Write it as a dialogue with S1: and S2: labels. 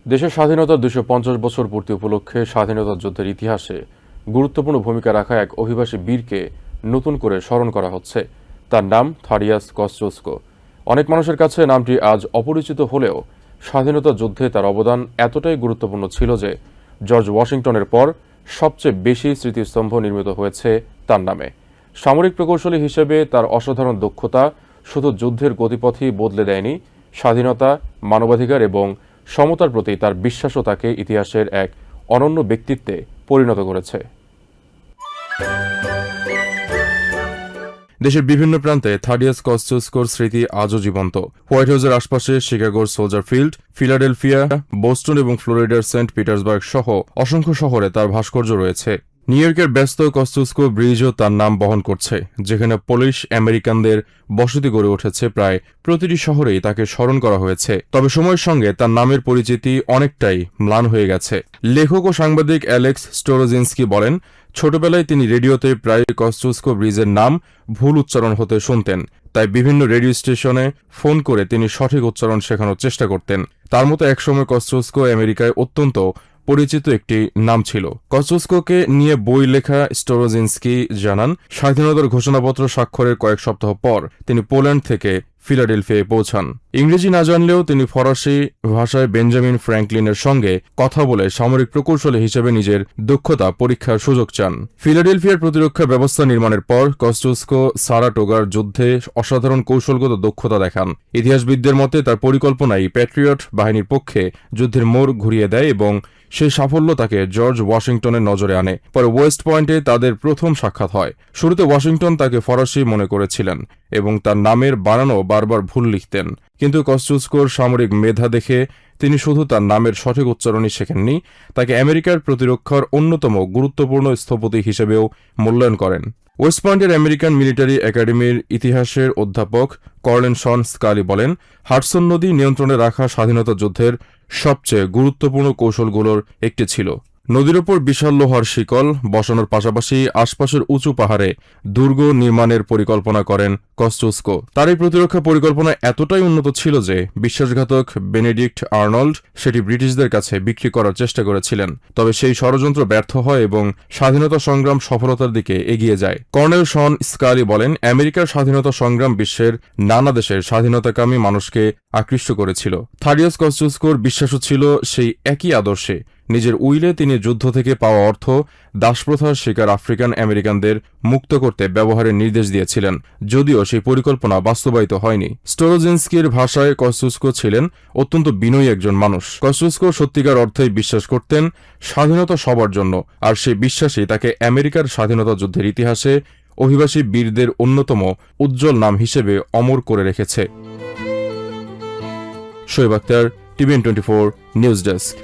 S1: দেশের স্বাধীনতার ২৫০ বছর পূর্তি উপলক্ষে স্বাধীনতা যুদ্ধের ইতিহাসে গুরুত্বপূর্ণ ভূমিকা রাখা এক অভিবাসী বীরকে নতুন করে স্মরণ করা হচ্ছে। তার নাম থাডিয়াস কস্চুস্কো। অনেক মানুষের কাছে নামটি আজ অপরিচিত হলেও স্বাধীনতা যুদ্ধে তার অবদান এতটাই গুরুত্বপূর্ণ ছিল যে জর্জ ওয়াশিংটনের পর সবচেয়ে বেশি স্মৃতিস্তম্ভ নির্মিত হয়েছে তার নামে। সামরিক প্রকৌশলী হিসেবে তার অসাধারণ দক্ষতা শুধু যুদ্ধের গতিপথই বদলে দেয়নি, স্বাধীনতা, মানবাধিকার এবং সমতার প্রতি তার বিশ্বাসও তাকে ইতিহাসের এক অনন্য ব্যক্তিত্বে পরিণত করেছে। দেশের বিভিন্ন প্রান্তে থাডিয়াস কস্চুস্কোর স্মৃতি আজও জীবন্ত। হোয়াইট হাউসের আশপাশে শিকাগোর সোলজার ফিল্ড, ফিলাডেলফিয়া, বোস্টন এবং ফ্লোরিডার সেন্ট পিটার্সবার্গ সহ অসংখ্য শহরে তার ভাস্কর্য রয়েছে। নিউ ইয়র্কের ব্যস্ত কস্চুস্কো ব্রিজও তার নাম বহন করছে, যেখানে পোলিশ আমেরিকানদের বসতি গড়ে উঠেছে। প্রায় প্রতিটি শহরেই তাকে স্মরণ করা হয়েছে। তবে সময়ের সঙ্গে তার নামের পরিচিতি অনেকটাই ম্লান হয়ে গেছে। লেখক ও সাংবাদিক অ্যালেক্স স্টোরোজিনস্কি বলেন, ছোটবেলায় তিনি রেডিওতে প্রায় কস্চুস্কো ব্রিজের নাম ভুল উচ্চারণ হতে শুনতেন, তাই বিভিন্ন রেডিও স্টেশনে ফোন করে তিনি সঠিক উচ্চারণ শেখানোর চেষ্টা করতেন। তার মতো একসময় কস্চুস্কো আমেরিকায় অত্যন্ত পরিচিত একটি নাম ছিল। কস্চুস্কোকে নিয়ে বই লেখা স্টোরোজিনস্কি জানান, স্বাধীনতার ঘোষণাপত্র স্বাক্ষরের কয়েক সপ্তাহ পর তিনি পোল্যান্ড থেকে ফিলাডেলফিয়ায় পৌঁছান। ইংরেজি না জানলেও তিনি ফরাসি ভাষায় বেঞ্জামিন ফ্র্যাঙ্কলিনের সঙ্গে কথা বলে সামরিক প্রকৌশলী হিসেবে নিজের দক্ষতা পরীক্ষার সুযোগ চান। ফিলাডেলফিয়ার প্রতিরক্ষা ব্যবস্থা নির্মাণের পর কস্চুস্কো সারাটোগার যুদ্ধে অসাধারণ কৌশলগত দক্ষতা দেখান। ইতিহাসবিদদের মতে তার পরিকল্পনাই প্যাট্রিয়ট বাহিনীর পক্ষে যুদ্ধের মোড় ঘুরিয়ে দেয় এবং সেই সাফল্য তাকে জর্জ ওয়াশিংটনের নজরে আনে। পরে ওয়েস্ট পয়েন্টে তাদের প্রথম সাক্ষাৎ হয়। শুরুতে ওয়াশিংটন তাকে ফরাসি মনে করেছিলেন এবং তার নামের বানানো বারবার ভুল লিখতেন, কিন্তু কস্চুস্কোর সামরিক মেধা দেখে তিনি শুধু তার নামের সঠিক উচ্চারণই শেখেননি, তাকে আমেরিকার প্রতিরক্ষার অন্যতম গুরুত্বপূর্ণ স্থপতি হিসেবেও মূল্যায়ন করেন। ওয়েস্ট পয়েন্টের আমেরিকান মিলিটারি একাডেমির ইতিহাসের অধ্যাপক কর্নেল শন স্কালি বলেন, হাডসন নদী নিয়ন্ত্রণে রাখা স্বাধীনতা যুদ্ধের সবচেয়ে গুরুত্বপূর্ণ কৌশলগুলোর একটি ছিল। নদীর ওপর বিশাল লোহার শিকল বসানোর পাশাপাশি আশপাশের উঁচু পাহাড়ে দুর্গ নির্মাণের পরিকল্পনা করেন কস্চুস্কো। তার এই প্রতিরক্ষা পরিকল্পনা এতটাই উন্নত ছিল যে বিশ্বাসঘাতক বেনেডিক্ট আর্নল্ড সেটি ব্রিটিশদের কাছে বিক্রি করার চেষ্টা করেছিলেন। তবে সেই ষড়যন্ত্র ব্যর্থ হয় এবং স্বাধীনতা সংগ্রাম সফলতার দিকে এগিয়ে যায়। কর্নেল শন স্কালি বলেন, আমেরিকার স্বাধীনতা সংগ্রাম বিশ্বের নানা দেশের স্বাধীনতাকামী মানুষকে আকৃষ্ট করেছিল। থাডিয়াস কস্চুস্কোর বিশ্বাসও ছিল সেই একই আদর্শে। নিজের উইলে তিনি যুদ্ধ থেকে পাওয়া অর্থ দাসপ্রথার শিকার আফ্রিকান আমেরিকানদের মুক্ত করতে ব্যবহারের নির্দেশ দিয়েছিলেন, যদিও সেই পরিকল্পনা বাস্তবায়িত হয়নি। স্টোরোজিনস্কির ভাষায় কস্চুস্কো ছিলেন অত্যন্ত বিনয়ী একজন মানুষ। কস্চুস্কো সত্যিকার অর্থেই বিশ্বাস করতেন স্বাধীনতা সবার জন্য, আর সেই বিশ্বাসই তাকে আমেরিকার স্বাধীনতা যুদ্ধের ইতিহাসে অভিবাসী বীরদের অন্যতম উজ্জ্বল নাম হিসেবে অমর করে রেখেছে। Shoaib Akhtar, TVN24 news desk.